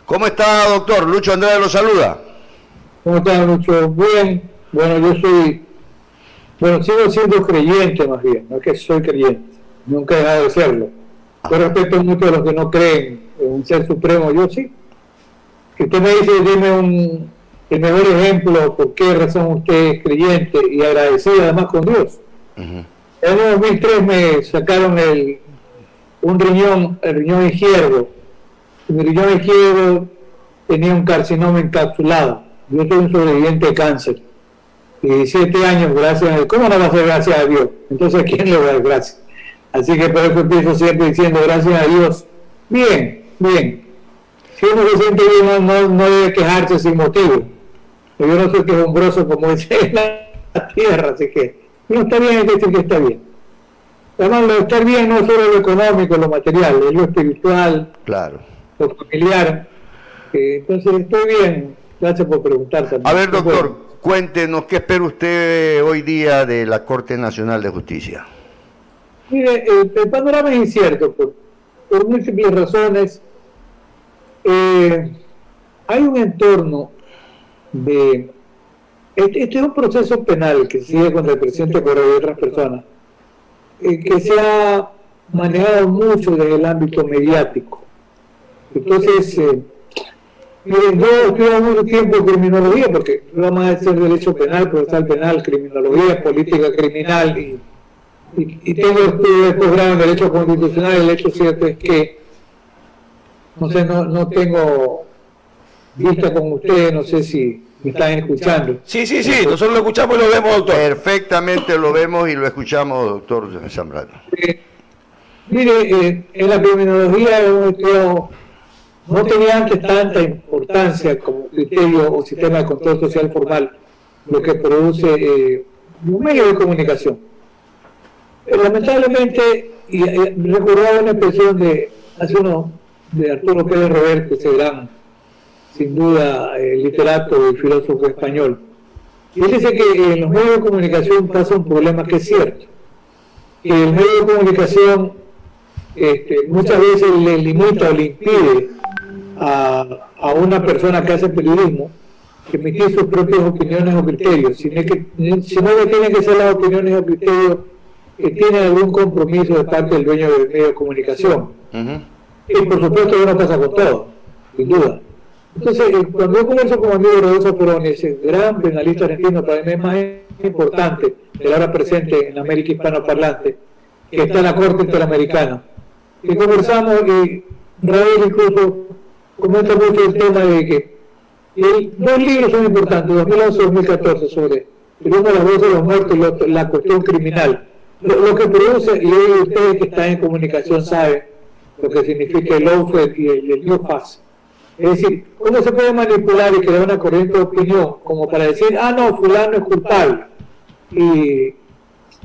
¿Cómo está, doctor? Lucho Andrade lo saluda. ¿Cómo está, Lucho? Bien. Bueno, sigo siendo creyente más bien, no es que soy creyente, nunca he dejado de serlo. Yo respeto mucho a los que no creen en un ser supremo, yo sí. Si usted me dice, dime el mejor ejemplo, por qué razón usted es creyente y agradecido además con Dios. En el 2003 me sacaron el riñón izquierdo. Mi riñón izquierdo tenía un carcinoma encapsulado. Yo soy un sobreviviente de cáncer. 17 años, gracias a Dios. ¿Cómo no va a ser gracias a Dios? Entonces, ¿a quién le va a dar gracias? Así que por eso empiezo siempre diciendo gracias a Dios. Bien, bien. Si uno se siente bien, no debe quejarse sin motivo. Yo no soy quejumbroso como dice la tierra, así que uno está bien, hay que decir que está bien. Además, lo de estar bien no es solo lo económico, lo material, es lo espiritual, claro, lo familiar. Entonces, estoy bien. Gracias por preguntar también. A ver, doctor, cuéntenos, ¿qué espera usted hoy día de la Corte Nacional de Justicia? Mire, el panorama es incierto por múltiples razones. Hay un entorno de... Este es un proceso penal que se sigue contra el presidente Correa y otras personas, que se ha manejado mucho desde el ámbito mediático. Entonces, miren, yo estudié mucho tiempo en criminología, porque yo vamos a hacer derecho penal, procesal penal, criminología, política criminal, y tengo estudios de posgrado en derecho constitucional. El hecho cierto es que, no tengo vista con ustedes, no sé si me están escuchando. Sí, nosotros lo escuchamos y lo vemos, doctor. Perfectamente lo vemos y lo escuchamos, doctor Zambrano. Mire, en la criminología no tenía antes tanta importancia como criterio o sistema de control social formal, lo que produce un medio de comunicación. Lamentablemente, y recordaba una expresión de Arturo Pérez Reverte, ese gran, sin duda, literato y filósofo español. Y él dice que en los medios de comunicación pasa un problema que es cierto. Que el medio de comunicación muchas veces le limita o le impide a una persona que hace periodismo emitir sus propias opiniones o criterios, sino que tienen que ser las opiniones o criterios que tienen algún compromiso de parte del dueño del medio de comunicación. Y por supuesto que no pasa con todo, sin duda. Entonces, cuando yo converso con mi amigo Rodolfo Peroni, ese gran penalista argentino, para mí es más importante de la hora presente en América hispanoparlante, que está en la Corte Interamericana, y conversamos, y Raúl incluso comenta mucho el tema de que dos libros son importantes, 2011 y 2014, sobre uno de las voces de los muertos y la cuestión criminal. Lo que produce, y hoy ustedes que están en comunicación saben lo que significa el lawfare y el new fast. Es decir, ¿cómo se puede manipular y crear una corriente de opinión como para decir, no, fulano es culpable? Y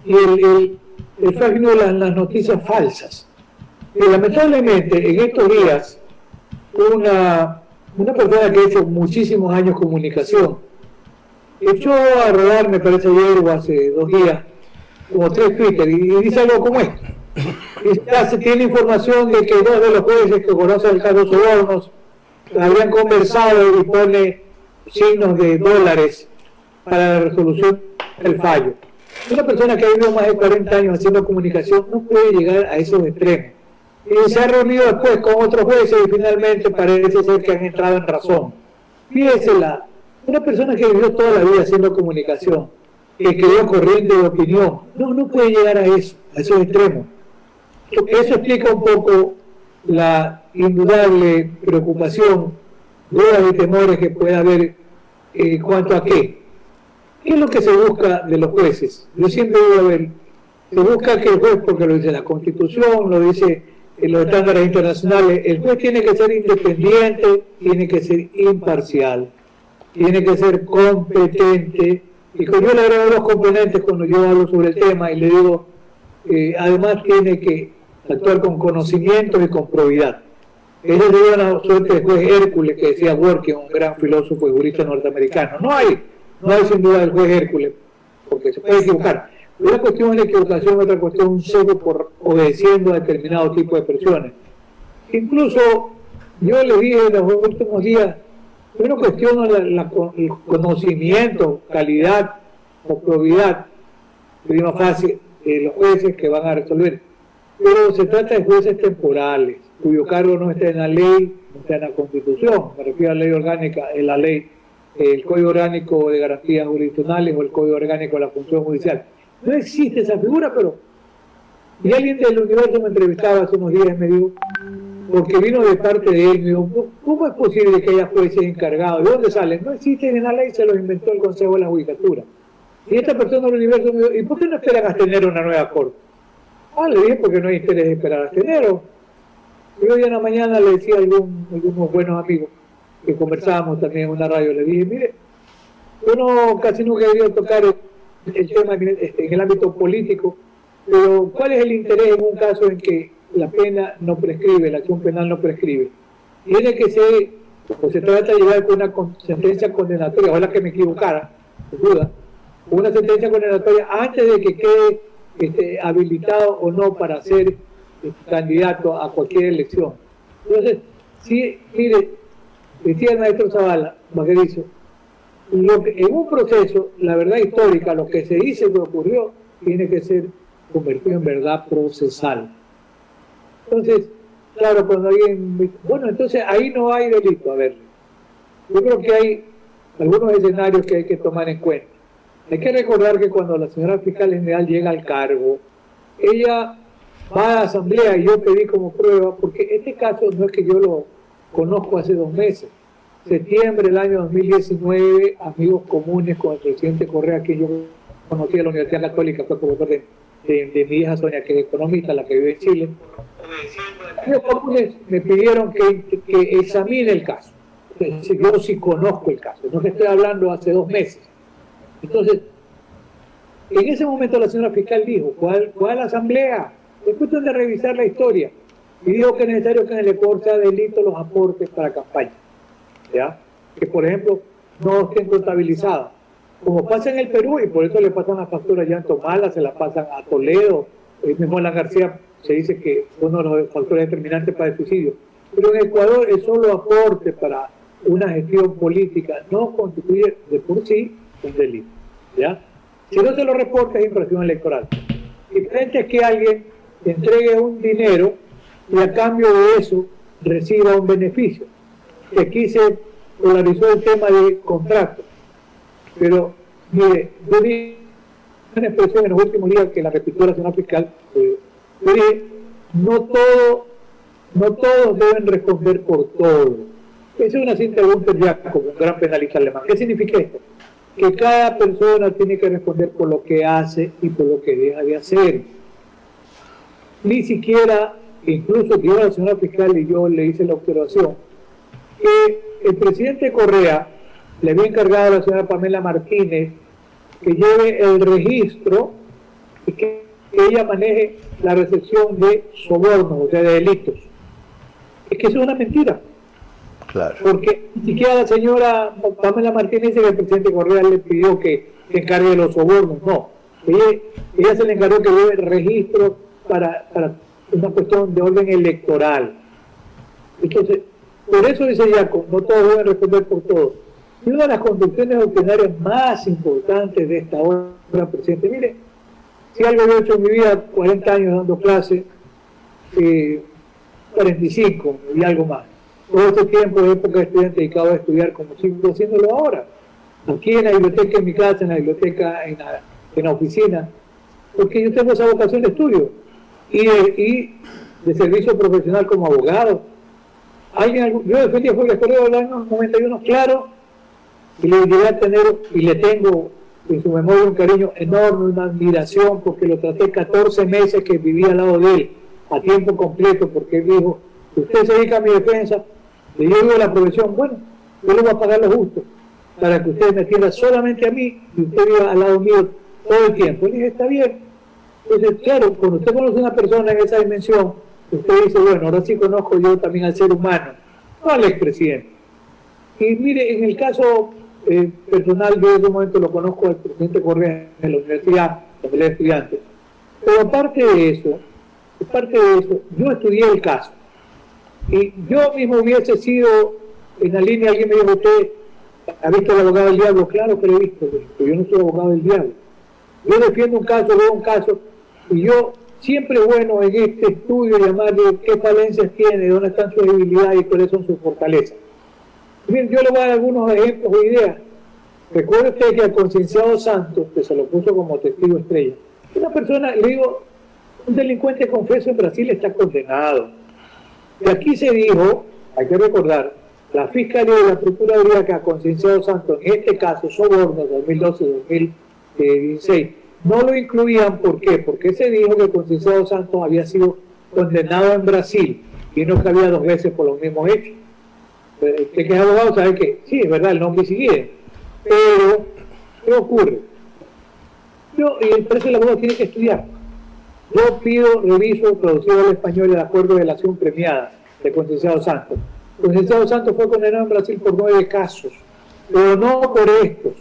el fake news, las noticias falsas. Y lamentablemente, en estos días, una persona que ha hecho muchísimos años comunicación, echó a rodar, me parece ayer o hace 2 días, como 3 Twitter, y dice algo como esto. Y se tiene información de que 2 de los jueces que conocen el caso Sobornos habían conversado y pone signos de dólares para la resolución del fallo. Una persona que ha vivido más de 40 años haciendo comunicación no puede llegar a esos extremos. Y se ha reunido después con otros jueces y finalmente parece ser que han entrado en razón. Fíjese, una persona que vivió toda la vida haciendo comunicación, que creó corriente de opinión, no puede llegar a esos extremos. Eso explica un poco la indudable preocupación, dudas y temores que puede haber en cuanto a qué es lo que se busca de los jueces. Yo siempre digo, se busca que el juez, porque lo dice la Constitución, lo dice los estándares internacionales, el juez tiene que ser independiente, tiene que ser imparcial, tiene que ser competente, y yo le agrego 2 componentes cuando yo hablo sobre el tema, y le digo, además tiene que actuar con conocimiento y con probidad. Esa sería una suerte de juez Hércules, que decía Dworkin, un gran filósofo y jurista norteamericano. No hay sin duda el juez Hércules, porque se puede equivocar. Una cuestión es la equivocación, otra cuestión un sesgo por obedeciendo a determinado tipo de presiones. Incluso yo le dije en los últimos días, yo no cuestiono el conocimiento, calidad o probidad, prima fácil, de los jueces que van a resolver, pero se trata de jueces temporales, cuyo cargo no está en la ley, no está en la Constitución, me refiero a la ley orgánica, en la ley, el Código Orgánico de Garantías Jurisdiccionales o el Código Orgánico de la Función Judicial. No existe esa figura, pero... Y alguien del universo me entrevistaba hace unos días y me dijo, porque vino de parte de él, me dijo, ¿cómo es posible que haya jueces encargados? ¿De dónde salen? No existen en la ley, se los inventó el Consejo de la Judicatura. Y esta persona del universo me dijo, ¿y por qué no esperan hasta enero una nueva corte? Le dije, porque no hay interés de esperar hasta enero. Y hoy en la mañana le decía a algunos buenos amigos que conversábamos también en una radio, le dije, mire, yo casi nunca he querido tocar el tema en el ámbito político, pero ¿cuál es el interés en un caso en que la pena no prescribe, la acción penal no prescribe? Tiene que ser, o se trata de llegar con una sentencia condenatoria, ojalá que me equivocara, sin duda, una sentencia condenatoria antes de que quede habilitado o no para ser candidato a cualquier elección. Entonces, sí, mire, decía el maestro Zavala, Vaquerizo, en un proceso, la verdad histórica, lo que se dice que ocurrió, tiene que ser convertido en verdad procesal. Entonces, claro, cuando alguien... Bueno, entonces ahí no hay delito, a ver. Yo creo que hay algunos escenarios que hay que tomar en cuenta. Hay que recordar que cuando la señora fiscal general llega al cargo, ella va a la asamblea y yo pedí como prueba, porque este caso no es que yo lo conozco hace 2 meses. Septiembre del año 2019, amigos comunes con el presidente Correa, que yo conocí a la Universidad Católica, fue profesor de mi hija Sonia, que es economista, la que vive en Chile. Amigos comunes me pidieron que examine el caso. Entonces, yo sí conozco el caso, no que estoy hablando hace 2 meses. Entonces, en ese momento la señora fiscal dijo, ¿cuál asamblea? Es cuestión de revisar la historia. Y dijo que es necesario que en el Ecuador sea delito los aportes para campaña. ¿Ya? Que, por ejemplo, no estén contabilizadas. Como pasa en el Perú, y por eso le pasan las facturas ya en Tomala, se las pasan a Toledo, mismo en la García se dice que uno de los factores determinantes para el suicidio. Pero en Ecuador es solo aporte para una gestión política, no constituye de por sí un delito. ¿Ya? Si no se lo reporta es infracción electoral. Diferente es que alguien entregue un dinero y a cambio de eso reciba un beneficio. Aquí se polarizó el tema de contrato. Pero, mire, yo di una expresión en los últimos días que la repitió la señora fiscal. Yo dije, no todos deben responder por todo. Esa es una cinta de Gunther Jakob, un gran penalista alemán. ¿Qué significa esto? Que cada persona tiene que responder por lo que hace y por lo que deja de hacer. Ni siquiera, incluso yo a la señora fiscal y yo le hice la observación, que el presidente Correa le había encargado a la señora Pamela Martínez que lleve el registro y que ella maneje la recepción de sobornos, o sea, de delitos. Es que eso es una mentira. Claro. Porque ni siquiera la señora Pamela Martínez dice que el presidente Correa le pidió que se encargue de los sobornos. No. Ella se le encargó que lleve el registro para una cuestión de orden electoral. Entonces, por eso dice Jacob, no todos deben responder por todo. Y una de las conducciones doctrinarias más importantes de esta obra, presidente, mire, si algo he hecho en mi vida, 40 años dando clases, 45 y algo más. Todo este tiempo de época de estudiante dedicado a estudiar como sigo haciéndolo ahora. Aquí en la biblioteca, en mi casa, en la biblioteca, en la oficina, porque yo tengo esa vocación de estudio y de servicio profesional como abogado. Yo defendí a Julio Escoredo del año 91, claro, y le llegué a tener, y le tengo en su memoria un cariño enorme, una admiración, porque lo traté 14 meses que vivía al lado de él, a tiempo completo, porque él dijo, usted se dedica a mi defensa, le digo la profesión, bueno, yo le voy a pagar lo justo, para que usted me atienda solamente a mí, y usted viva al lado mío todo el tiempo. Le dije, está bien. Entonces, claro, cuando usted conoce a una persona en esa dimensión, usted dice, bueno, ahora sí conozco yo también al ser humano, no al expresidente. Y mire, en el caso personal, yo en ese momento lo conozco al presidente Correa en la universidad, cuando era estudiante. Pero aparte de eso, yo estudié el caso. Y yo mismo hubiese sido en la línea, alguien me dijo, ¿usted ha visto el abogado del diablo? Claro que lo he visto, pero yo no soy abogado del diablo. Yo defiendo un caso, veo un caso, y yo siempre es bueno en este estudio llamarle qué falencias tiene, dónde están sus debilidades y cuáles son sus fortalezas. Bien, yo le voy a dar algunos ejemplos o ideas. Recuerde usted que al concienciado Santos, que se lo puso como testigo estrella, una persona, le digo, un delincuente confeso en Brasil está condenado. Y aquí se dijo, hay que recordar, la Fiscalía y la Procuraduría que a concienciado Santos, en este caso, soborno 2012-2016, no lo incluían. ¿Por qué? Porque se dijo que concienciado Santos había sido condenado en Brasil y no cabía 2 veces por los mismos hechos. Usted que es abogado sabe que sí, es verdad, el nombre sigue. Pero, ¿qué ocurre? Y el precio del abogado tiene que estudiar. Yo pido, reviso, traducido al español, el acuerdo de la acción premiada de concienciado Santos. Concienciado Santos fue condenado en Brasil por 9 casos, pero no por estos.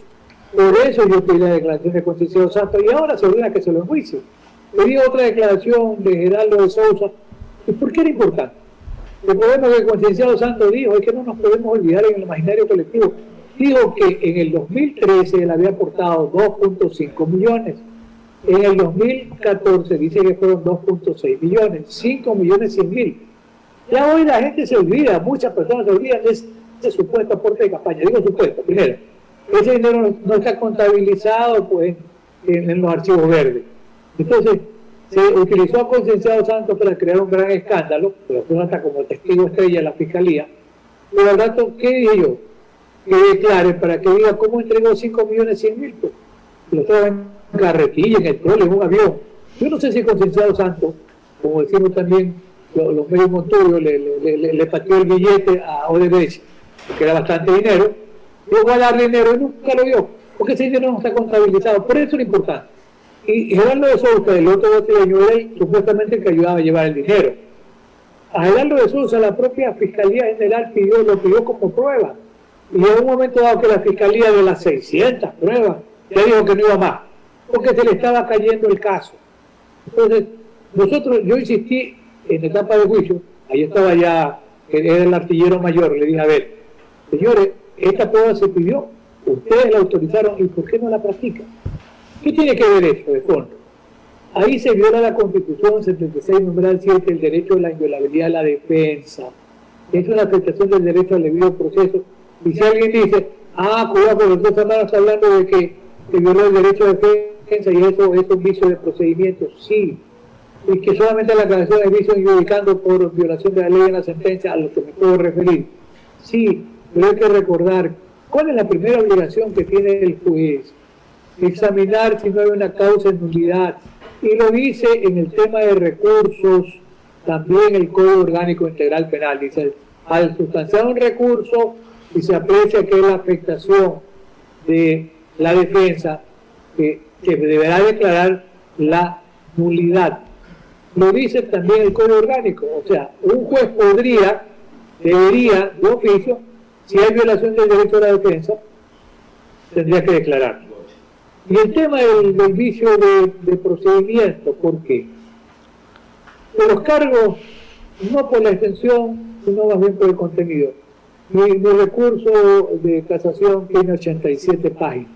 Por eso yo pedí la declaración de concienciado Santos y ahora se ordena que se lo enjuicie. Pedí otra declaración de Geraldo de Sousa. ¿Y por qué era importante? El problema que el concienciado Santos dijo es que no nos podemos olvidar en el imaginario colectivo. Dijo que en el 2013 él había aportado 2.5 millones. En el 2014 dice que fueron 2.6 millones, 5.100.000. Ya hoy la gente se olvida, muchas personas se olvidan de ese supuesto aporte de campaña. Digo supuesto, primero, ese dinero no está contabilizado pues, en los archivos verdes. Entonces, se utilizó a concienciado Santos para crear un gran escándalo, pero fue hasta como testigo estrella de la Fiscalía. Pero al rato, ¿qué dije yo? Que declare para que diga cómo entregó 5.100.000, pues. Lo estaba en carretilla, en el trole, en un avión. Yo no sé si concienciado Santos, como decimos también los medios montubios, le pateó el billete a Odebrecht, porque era bastante dinero, luego a darle dinero y nunca lo dio, porque ese dinero no está contabilizado. Por eso es importante. Y Geraldo de Sousa, el otro brasileño, era supuestamente el que ayudaba a llevar el dinero. A Geraldo de Sousa la propia Fiscalía General lo pidió como prueba. Y en un momento dado que la Fiscalía de las 600 pruebas, ya dijo que no iba más, porque se le estaba cayendo el caso. Entonces, yo insistí en etapa de juicio, ahí estaba ya, era el artillero mayor, le dije, a ver, señores, esta prueba se pidió, ustedes la autorizaron, ¿y por qué no la practican? ¿Qué tiene que ver eso de fondo? Ahí se viola la Constitución 76, numeral 7, el derecho a la inviolabilidad de la defensa. Es una afectación del derecho al debido proceso. Y si alguien dice, cuidado, porque los 2 hermanos están hablando de que se violó el derecho de defensa y eso es un vicio de procedimiento, sí. Y que solamente la aclaración de vicio indicando por violación de la ley en la sentencia a lo que me puedo referir. Sí, pero hay que recordar cuál es la primera obligación que tiene el juez. Examinar si no hay una causa de nulidad. Y lo dice en el tema de recursos, también el Código Orgánico Integral Penal. Dice, al sustanciar un recurso y se aprecia que es la afectación de la defensa, que deberá declarar la nulidad. Lo dice también el Código Orgánico. O sea, un juez debería, de oficio, si hay violación del derecho a la defensa, tendría que declararlo. Y el tema del vicio de procedimiento, ¿por qué? De los cargos, no por la extensión, sino más bien por el contenido. Mi recurso de casación tiene 87 páginas,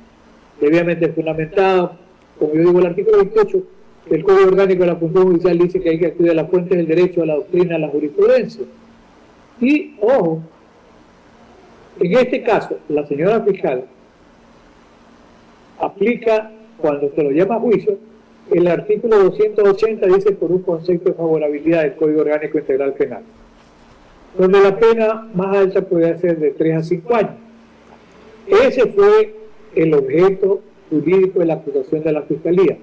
debidamente fundamentado, como yo digo, el artículo 28 del Código Orgánico de la Función Judicial dice que hay que acudir a las fuentes del derecho, a la doctrina, a la jurisprudencia. Y, ojo, en este caso, la señora fiscal aplica, cuando se lo llama a juicio, el artículo 280 dice por un concepto de favorabilidad del Código Orgánico Integral Penal, donde la pena más alta puede ser de 3 a 5 años. Ese fue el objeto jurídico de la acusación de la Fiscalía.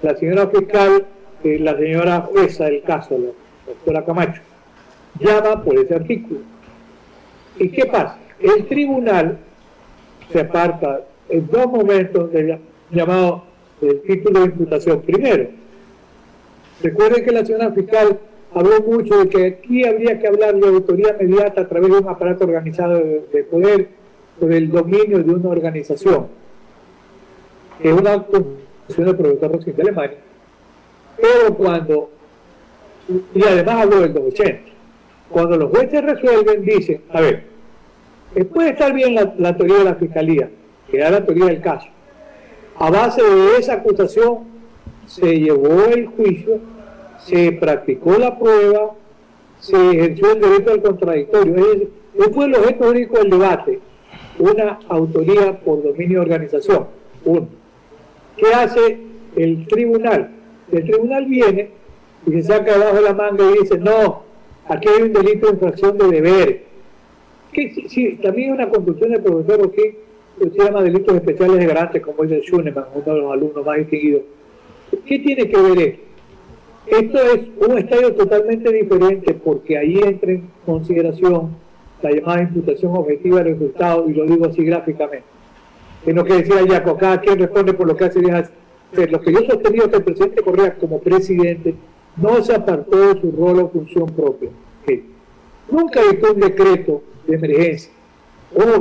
La señora fiscal, la señora jueza del caso, la doctora Camacho, llama por ese artículo. ¿Y qué pasa? El tribunal se aparta en 2 momentos del llamado el título de imputación. Primero, recuerden que la señora fiscal habló mucho de que aquí habría que hablar de autoría mediata a través de un aparato organizado de poder sobre el dominio de una organización, que es una constitución del profesor Roskin de Alemania, pero y además habló del 280. Cuando los jueces resuelven, dicen, a ver, puede estar bien la teoría de la fiscalía, que era la teoría del caso. A base de esa acusación se llevó el juicio, se practicó la prueba, se ejerció el derecho al contradictorio. Ese fue el objeto jurídico del debate, una autoría por dominio de organización. Uno. ¿Qué hace el tribunal? El tribunal viene y se saca debajo de la manga y dice, no, aquí hay un delito de infracción de deber. Que sí, también una construcción del profesor O'King, que se llama delitos especiales de garantes, como dice Schunemann, uno de los alumnos más distinguidos. ¿Qué tiene que ver esto? Esto es un estadio totalmente diferente porque ahí entra en consideración la llamada imputación objetiva del resultado, y lo digo así gráficamente. En lo que decía Jaco, cada quien responde por lo que hace y deja hacer. Lo que yo he sostenido es que el presidente Correa, como presidente, no se apartó de su rol o función propia. Nunca dictó un decreto de emergencia.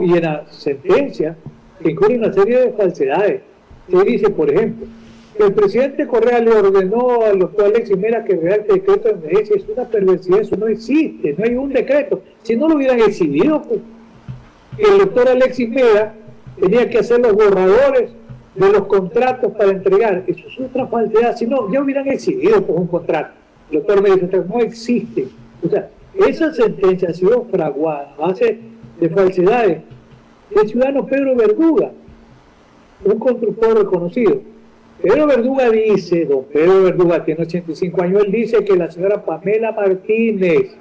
Y en la sentencia que incluye una serie de falsedades. Se dice, por ejemplo, que el presidente Correa le ordenó al doctor Alexis Mera que redacte el decreto de emergencia. Es una perversidad, eso no existe, no hay un decreto. Si no lo hubieran exhibido, pues, el doctor Alexis Mera tenía que hacer los borradores de los contratos para entregar. Eso es otra falsedad. Si no, ya hubieran exhibido por un contrato. El doctor me dice, no existe. O sea, esa sentencia ha sido fraguada a base de falsedades. El ciudadano Pedro Verduga, un constructor reconocido. Pedro Verduga dice, don Pedro Verduga tiene 85 años, él dice que la señora Pamela Martínez,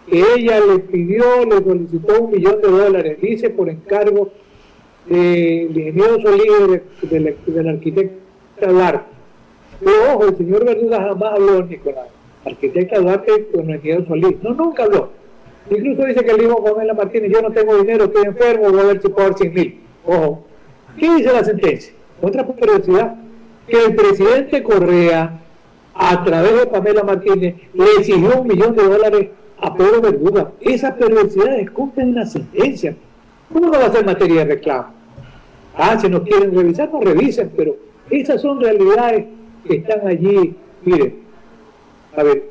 que ella le solicitó $1 millón, dice por encargo del ingeniero Solís, del arquitecto Duarte. Pero ojo, el señor Verduga jamás habló ni con la arquitecta Duarte con el ingeniero Solís. No, nunca habló. Incluso dice que le dijo a Pamela Martínez, yo no tengo dinero, estoy enfermo, voy a ver si puedo dar 100.000. Ojo. ¿Qué dice la sentencia? Otra perversidad, que el presidente Correa, a través de Pamela Martínez, le exigió $1 millón a Pedro Verduga. Esas perversidades cumplen en la sentencia. ¿Cómo no va a ser materia de reclamo? Si no quieren revisar, no revisen, pero esas son realidades que están allí. Miren, a ver,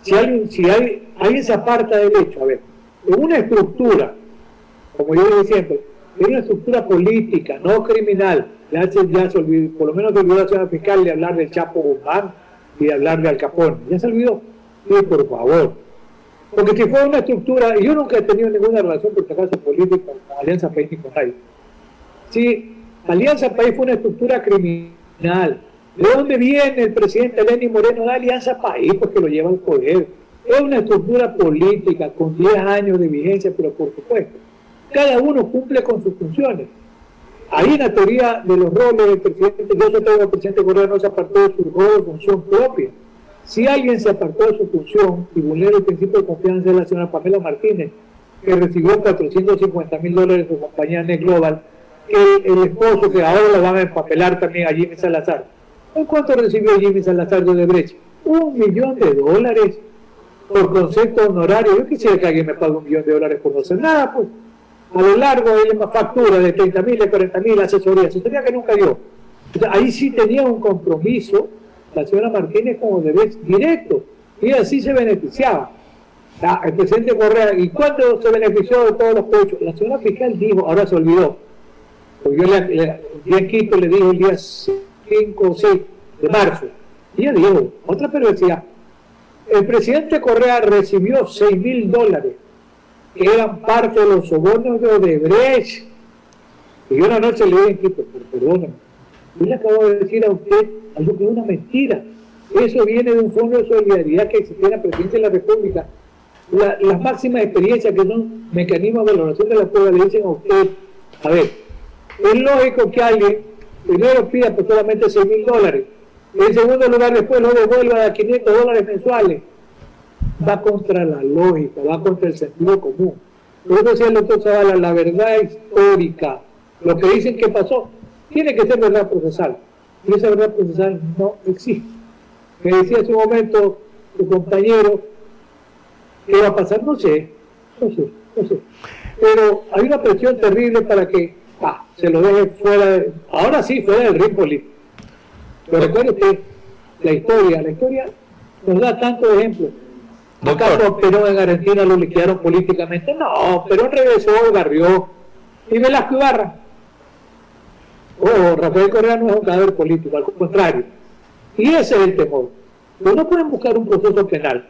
si alguien se aparta del hecho, a ver, en una estructura, como yo digo siempre, es una estructura política, no criminal. Ya se olvidó, por lo menos se olvidó la señora fiscal de hablar del Chapo Guzmán y de hablar de Al Capone. Ya se olvidó. Sí, por favor. Porque si fue una estructura, y yo nunca he tenido ninguna relación, por si acaso, política con Alianza País ni con nadie. Si Alianza País fue una estructura criminal, ¿de dónde viene el presidente Lenín Moreno de Alianza País? Porque lo lleva al poder. Es una estructura política con 10 años de vigencia, pero por supuesto, cada uno cumple con sus funciones. Ahí en la teoría de los roles del presidente, yo sostengo que el presidente Correa no se apartó de su rol o función propia. Si alguien se apartó de su función y vulnera el principio de confianza de la señora Pamela Martínez, que recibió $450.000 de su compañía Net Global, el esposo que ahora lo van a empapelar también a Jimmy Salazar. ¿En cuánto recibió Jimmy Salazar de Odebrecht? $1 millón por concepto honorario. Yo quisiera que alguien me pague $1 millón por no hacer nada, pues. A lo largo de la factura de 30.000, de 40.000, asesoría que nunca dio. O sea, ahí sí tenía un compromiso la señora Martínez con Odebrecht directo, y así se beneficiaba. El presidente Correa, ¿y cuándo se benefició de todos los pechos? La señora fiscal dijo, ahora se olvidó, porque yo el día en Quito le dije el día 5 o 6 de marzo, y ella dijo, otra perversidad, el presidente Correa recibió $6.000 que eran parte de los sobornos de Odebrecht. Y yo una noche le dije en Quito, perdóname, yo le acabo de decir a usted algo que es una mentira. Eso viene de un fondo de solidaridad que existía en la presidencia de la República. Las máximas experiencias, que son mecanismos de valoración de la prueba, le dicen a usted, a ver, es lógico que alguien primero pida por solamente $6.000, en segundo lugar después lo devuelva a $500 mensuales. Va contra la lógica, va contra el sentido común. Por eso decía el doctor Zavala, la verdad histórica, lo que dicen que pasó, tiene que ser verdad procesal. Y esa verdad procesal no existe. Me decía hace un momento tu compañero, ¿qué va a pasar? No sé. Pero hay una presión terrible para que se lo deje fuera, ahora sí, fuera del ring político. Pero recuerde usted, la historia nos da tantos ejemplos. ¿Acaso a Perón en Argentina lo liquidaron políticamente? No, Perón regresó, barrió. Y Velasco Ibarra. Rafael Correa no es un cadáver político, al contrario. Y ese es el temor. Pero no pueden buscar un proceso penal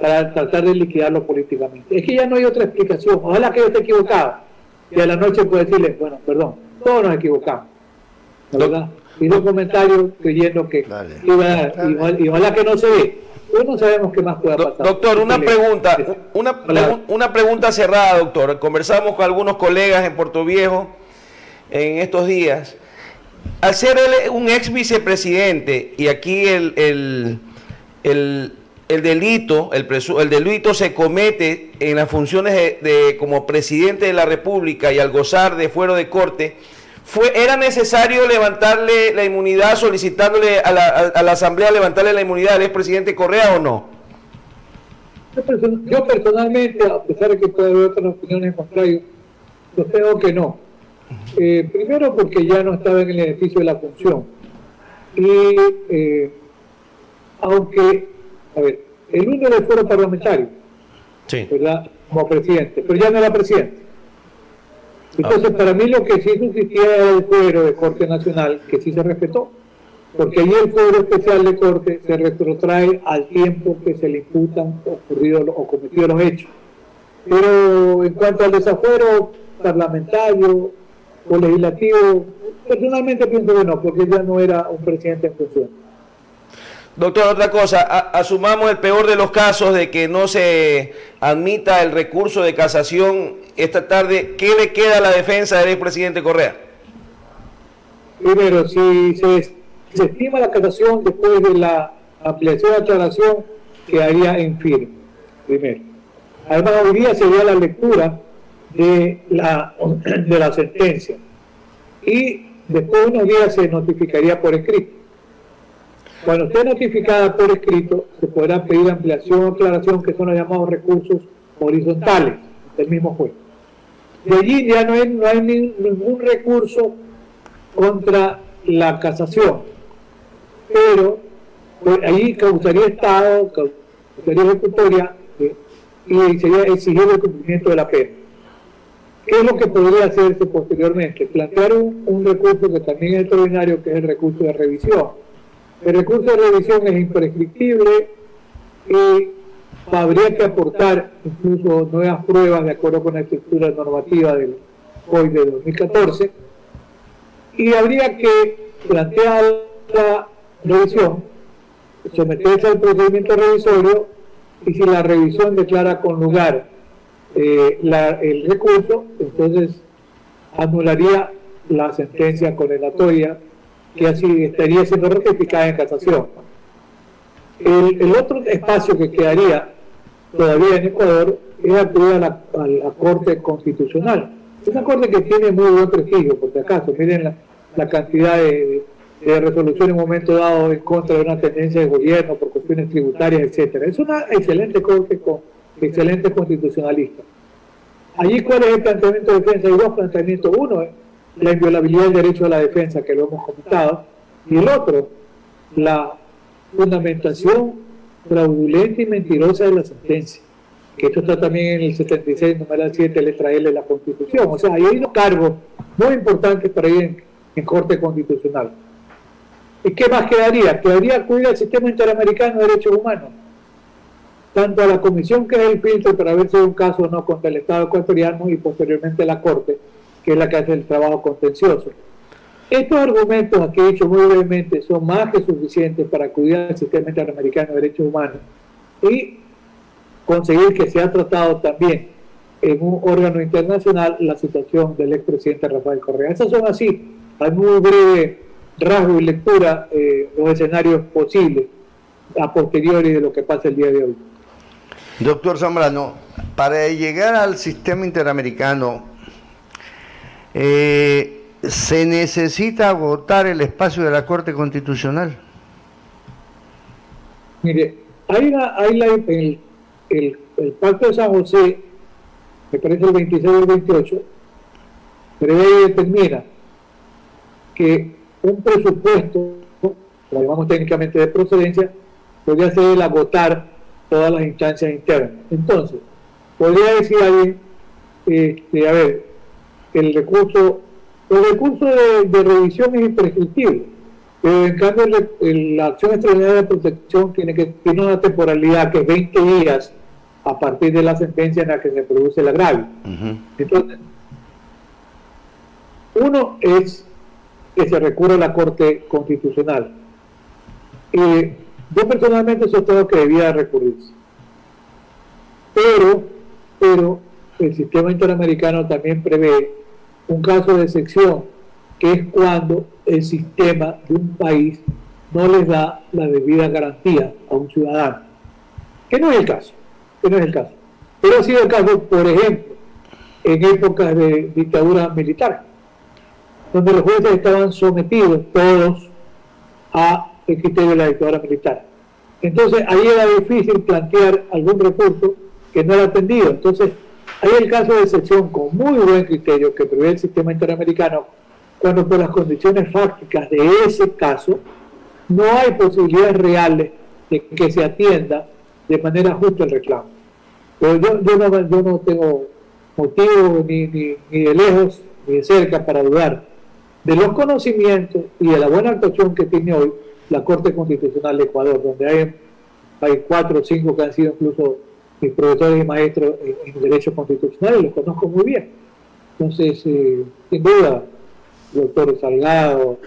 para tratar de liquidarlo políticamente. Es que ya no hay otra explicación. Ojalá que yo esté equivocado. Y a la noche puedo decirle, bueno, perdón, todos nos equivocamos. ¿Verdad? Y un comentario creyendo que y ojalá que no se ve. Pues no sabemos qué más pueda pasar. Doctor, una pregunta cerrada, doctor. Conversamos con algunos colegas en Puerto Viejo en estos días. Al ser él un ex vicepresidente y aquí el delito se comete en las funciones de como presidente de la República y al gozar de fuero de corte, ¿era necesario levantarle la inmunidad, solicitándole a la Asamblea levantarle la inmunidad al expresidente Correa o no? Yo personalmente, a pesar de que puede haber otras opiniones contrarias, yo creo que no. Primero porque ya no estaba en el ejercicio de la función. Y aunque, a ver, el uno del foro parlamentario, sí, ¿verdad? Como presidente, pero ya no era presidente. Entonces, para mí lo que sí existía era el fuero de Corte Nacional, que sí se respetó, porque allí el fuero especial de Corte se retrotrae al tiempo que se le imputan o cometidos los hechos. Pero en cuanto al desafuero parlamentario o legislativo, personalmente pienso que no, porque ya no era un presidente en función. Doctor, otra cosa, asumamos el peor de los casos de que no se admita el recurso de casación esta tarde. ¿Qué le queda a la defensa del expresidente Correa? Primero, si se estima la casación después de la ampliación de aclaración, quedaría en firme, primero. Además, hoy día sería la lectura de la sentencia y después de unos días se notificaría por escrito. Cuando esté notificada por escrito, se podrá pedir ampliación o aclaración, que son los llamados recursos horizontales del mismo juez. De allí ya no hay ningún recurso contra la casación, pero pues, allí causaría estado, causaría ejecutoria y sería exigir el cumplimiento de la pena. ¿Qué es lo que podría hacerse posteriormente? Plantear un recurso que también es extraordinario, que es el recurso de revisión. El recurso de revisión es imprescriptible y habría que aportar incluso nuevas pruebas de acuerdo con la estructura normativa del COI de 2014 y habría que plantear la revisión, someterse al procedimiento revisorio y si la revisión declara con lugar el recurso, entonces anularía la sentencia condenatoria que así estaría siendo ratificada en casación. El otro espacio que quedaría todavía en Ecuador es acudir a la Corte Constitucional. Es una corte que tiene muy buen prestigio, por si acaso. Miren la cantidad de resoluciones en un momento dado en contra de una tendencia de gobierno por cuestiones tributarias, etcétera. Es una excelente corte con excelentes constitucionalistas. Allí, ¿cuál es el planteamiento de defensa? Hay dos planteamientos. Uno es la inviolabilidad del derecho a la defensa, que lo hemos comentado, y el otro, la fundamentación fraudulenta y mentirosa de la sentencia, que esto está también en el 76, número 7, letra L de la Constitución. O sea, ahí hay unos cargos muy importantes para ir en Corte Constitucional. ¿Y qué más quedaría? Quedaría acudir al Sistema Interamericano de Derechos Humanos, tanto a la Comisión, que es el filtro para ver si hay un caso o no contra el Estado ecuatoriano, y posteriormente a la Corte, que es la que hace el trabajo contencioso. Estos argumentos, aquí he dicho muy brevemente, son más que suficientes para acudir al Sistema Interamericano de Derechos Humanos y conseguir que sea tratado también en un órgano internacional la situación del expresidente Rafael Correa. Esas son así, hay muy breve rasgo y lectura los escenarios posibles a posteriori de lo que pasa el día de hoy. Doctor Zambrano, para llegar al sistema interamericano, ¿se necesita agotar el espacio de la Corte Constitucional? Mire, el Pacto de San José, me parece el 26 o el 28, prevé y determina que un presupuesto, lo llamamos técnicamente de procedencia, podría ser el agotar todas las instancias internas. Entonces, podría decir alguien, a ver, el recurso de revisión es imprescriptible, pero en cambio la acción extraordinaria de protección tiene una temporalidad que es 20 días a partir de la sentencia en la que se produce el agravio. Entonces, uno es que se recurre a la Corte Constitucional. Yo personalmente sostengo que debía recurrirse. Pero el sistema interamericano también prevé un caso de excepción, que es cuando el sistema de un país no les da la debida garantía a un ciudadano. Que no es el caso. Pero ha sido el caso, por ejemplo, en épocas de dictadura militar, donde los jueces estaban sometidos todos a el criterio de la dictadura militar. Entonces ahí era difícil plantear algún recurso que no era atendido. Entonces hay el caso de excepción con muy buen criterio que prevé el sistema interamericano, cuando por las condiciones fácticas de ese caso no hay posibilidades reales de que se atienda de manera justa el reclamo. Pero yo no tengo motivo ni de lejos ni de cerca para dudar de los conocimientos y de la buena actuación que tiene hoy la Corte Constitucional de Ecuador, donde hay 4 o 5 que han sido incluso mis profesores y maestros en Derecho Constitucional, y los conozco muy bien. Entonces, sin duda, el doctor Salgado,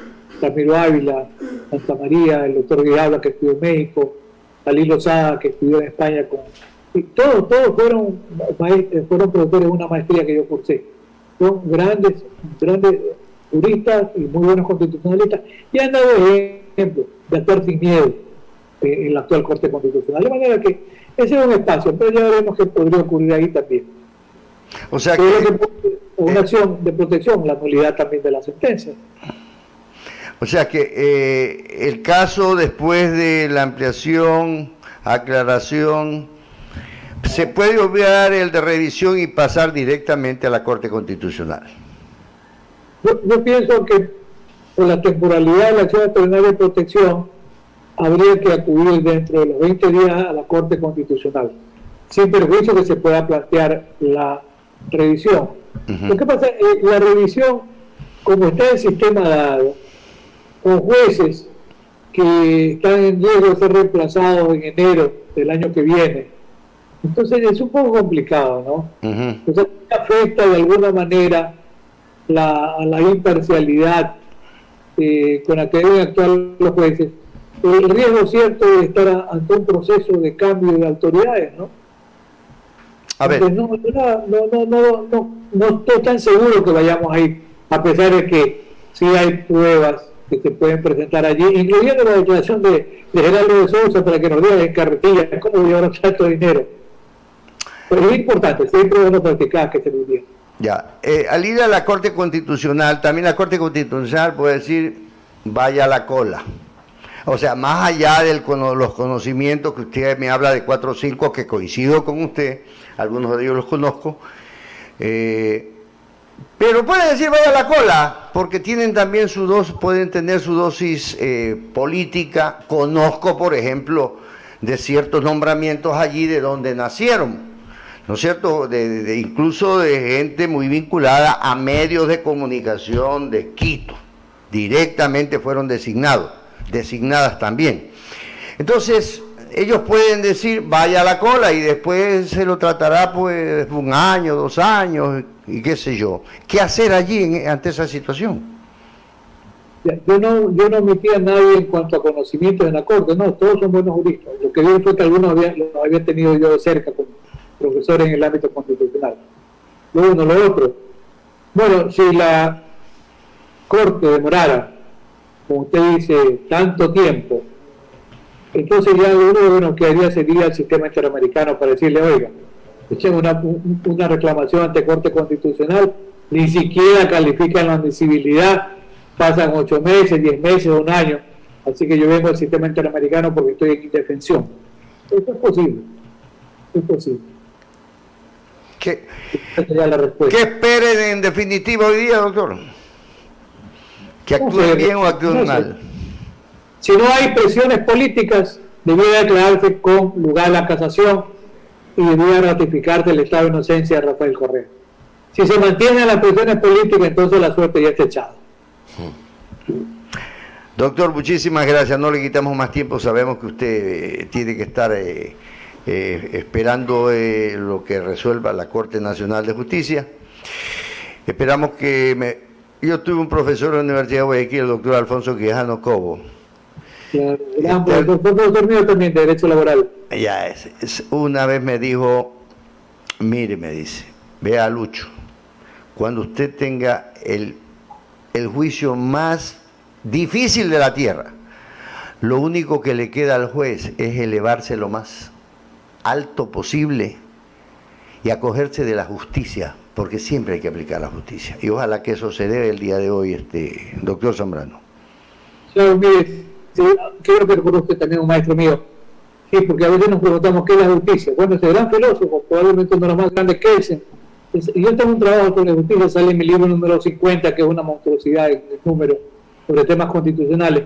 Ramiro Ávila, Santa María, el doctor Guiabla, que estudió en México, Ali Lozada, que estudió en España, y todos fueron profesores de una maestría que yo cursé. Son grandes juristas y muy buenos constitucionalistas, y han dado ejemplo de actuar sin miedo en la actual Corte Constitucional. De manera que ese es un espacio, pero ya veremos qué podría ocurrir ahí también. O sea que una acción de protección, la nulidad también de la sentencia. O sea que el caso, después de la ampliación, aclaración, se puede obviar el de revisión y pasar directamente a la Corte Constitucional. Yo pienso que por la temporalidad de la acción extraordinaria de protección habría que acudir dentro de los 20 días a la Corte Constitucional, sin perjuicio que se pueda plantear la revisión. Lo que pasa es la revisión, como está el sistema dado, con jueces que están en riesgo de ser reemplazados en enero del año que viene, entonces es un poco complicado, ¿no? Entonces afecta de alguna manera a la imparcialidad con la que deben actuar los jueces. El riesgo cierto de estar ante un proceso de cambio de autoridades, ¿no? A ver. No estoy tan seguro que vayamos a ir, a pesar de que sí hay pruebas que se pueden presentar allí, incluyendo la declaración de Gerardo de Sousa para que nos diga en carretilla cómo llevar tanto dinero. Pero es importante, siempre es bueno practicar que se lo diga. Ya, al ir a la Corte Constitucional, también la Corte Constitucional puede decir, vaya a la cola. O sea, más allá de los conocimientos que usted me habla de 4 o 5, que coincido con usted, algunos de ellos los conozco, pero puede decir vaya a la cola, porque tienen también pueden tener su dosis política. Conozco, por ejemplo, de ciertos nombramientos allí de donde nacieron, ¿no es cierto? Incluso de gente muy vinculada a medios de comunicación de Quito, directamente fueron designadas también. Entonces, ellos pueden decir, vaya a la cola, y después se lo tratará pues 1 año, 2 años, y qué sé yo. ¿Qué hacer allí ante esa situación? Yo no omití a nadie en cuanto a conocimientos en la Corte, no, todos son buenos juristas. Lo que digo fue que algunos lo había tenido yo de cerca como profesores en el ámbito constitucional. Lo uno, lo otro. Bueno, si la Corte demorara, como usted dice, tanto tiempo, entonces ya lo único que haría sería el sistema interamericano para decirle, oiga, echen una reclamación ante Corte Constitucional, ni siquiera califican la admisibilidad, pasan 8 meses, 10 meses, 1 año, así que yo vengo al sistema interamericano porque estoy en indefensión. Esto es posible, es posible. ¿Qué respuesta. ¿Qué esperen en definitiva hoy día, doctor? ¿Que actúen bien o actúen mal? Si no hay presiones políticas, debiera declararse con lugar a la casación y debiera ratificarse el estado de inocencia de Rafael Correa. Si se mantienen las presiones políticas, entonces la suerte ya está echada. Doctor, muchísimas gracias. No le quitamos más tiempo. Sabemos que usted tiene que estar esperando lo que resuelva la Corte Nacional de Justicia. Esperamos que... Yo tuve un profesor en la Universidad de Guayaquil, el doctor Alfonso Quijano Cobo. Claro, profesor mío también de Derecho Laboral. Ya una vez me dijo, mire, me dice, vea Lucho, cuando usted tenga el juicio más difícil de la tierra, lo único que le queda al juez es elevarse lo más alto posible y acogerse de la justicia, porque siempre hay que aplicar la justicia. Y ojalá que eso se dé el día de hoy, doctor Zambrano. Claro, mire, sí, quiero que recuerde usted también un maestro mío. Sí, porque a veces nos preguntamos qué es la justicia. Bueno, ese gran filósofo, probablemente uno de los más grandes, Kelsen. Yo tengo un trabajo sobre justicia, sale en mi libro número 50, que es una monstruosidad en el número, sobre temas constitucionales.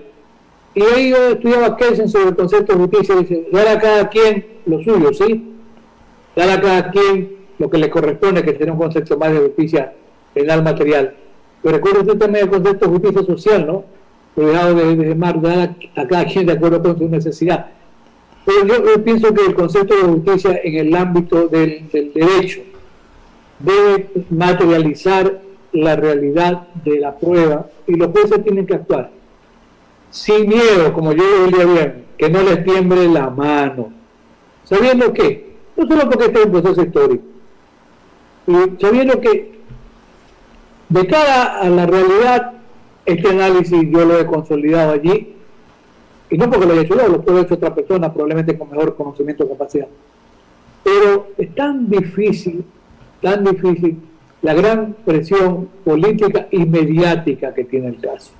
Y ahí yo estudiaba Kelsen sobre el concepto de justicia, dice, dar a cada quien lo suyo, ¿sí? Dar a cada quien lo que le corresponde, que tiene un concepto más de justicia penal material. Pero recuerdo usted también el concepto de justicia social, ¿no? Cuidado de dar a cada quien de acuerdo con su necesidad. Pero yo pienso que el concepto de justicia en el ámbito del derecho debe materializar la realidad de la prueba y los jueces tienen que actuar sin miedo, como yo lo diría bien, que no les tiemble la mano, sabiendo que, no solo porque este es un proceso histórico, y sabiendo que de cara a la realidad, este análisis yo lo he consolidado allí, y no porque lo haya hecho yo, lo puede haber hecho otra persona, probablemente con mejor conocimiento o capacidad. Pero es tan difícil la gran presión política y mediática que tiene el caso.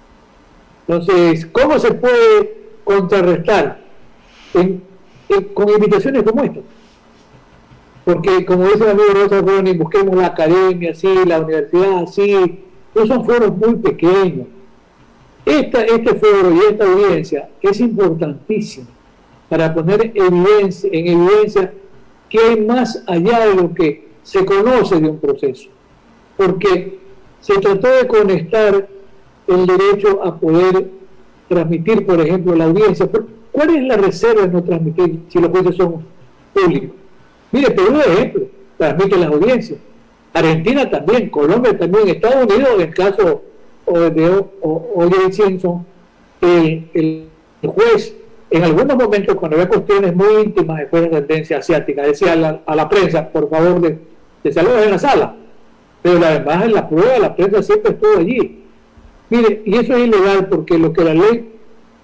Entonces, ¿cómo se puede contrarrestar? Con invitaciones como esta. Porque, como dice el amigo Rosa Bruni, busquemos la academia, sí, la universidad, sí, esos son foros muy pequeños. Este foro y esta audiencia es importantísimo para poner en evidencia que hay más allá de lo que se conoce de un proceso, porque se trató de conectar el derecho a poder transmitir, por ejemplo, la audiencia. ¿Cuál es la reserva de no transmitir si los jueces son públicos? Mire, Perú, por ejemplo, transmite las audiencias, Argentina también, Colombia también, Estados Unidos, en el caso de O.J. Simpson, el juez en algunos momentos, cuando había cuestiones muy íntimas después de la tendencia asiática, decía a la prensa, por favor, de salud en la sala, pero además en la prueba la prensa siempre estuvo allí. Mire, y eso es ilegal porque lo que la ley,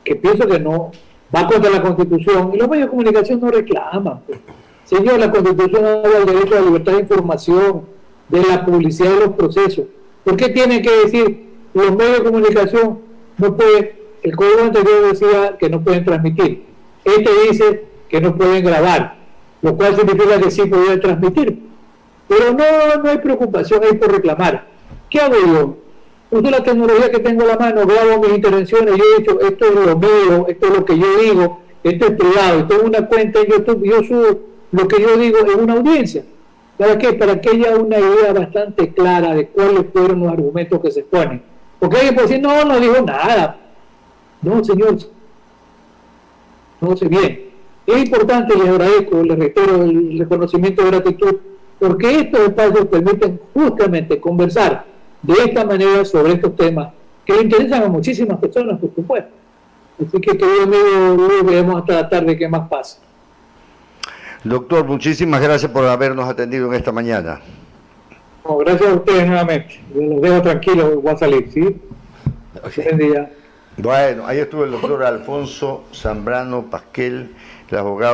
que pienso que no, va contra la Constitución, y los medios de comunicación no reclaman. Pues. Señor, la Constitución habla del derecho a la libertad de información, de la publicidad de los procesos. ¿Por qué tienen que decir los medios de comunicación no pueden? El código anterior decía que no pueden transmitir. Este dice que no pueden grabar, lo cual significa que sí pueden transmitir. Pero no hay preocupación ahí por reclamar. ¿Qué hago yo? Uso la tecnología que tengo a la mano, grabo mis intervenciones, yo he dicho, esto es lo mío, esto es lo que yo digo, esto es privado, y tengo una cuenta en YouTube, yo subo lo que yo digo en una audiencia. ¿Para qué? Para que haya una idea bastante clara de cuáles fueron los argumentos que se exponen. Porque alguien puede decir, no dijo nada. No, señor, no sé bien. Es importante, les agradezco, les reitero el reconocimiento de gratitud, porque estos espacios permiten justamente conversar de esta manera sobre estos temas que le interesan a muchísimas personas, por supuesto. Así que, querido amigo Luis, veremos hasta la tarde qué más pasa. Doctor, muchísimas gracias por habernos atendido en esta mañana. No, gracias a ustedes nuevamente. Los dejo tranquilos, voy a salir, ¿sí? Okay. Buen día. Bueno, ahí estuvo el doctor Alfonso Zambrano Pasquel, el abogado.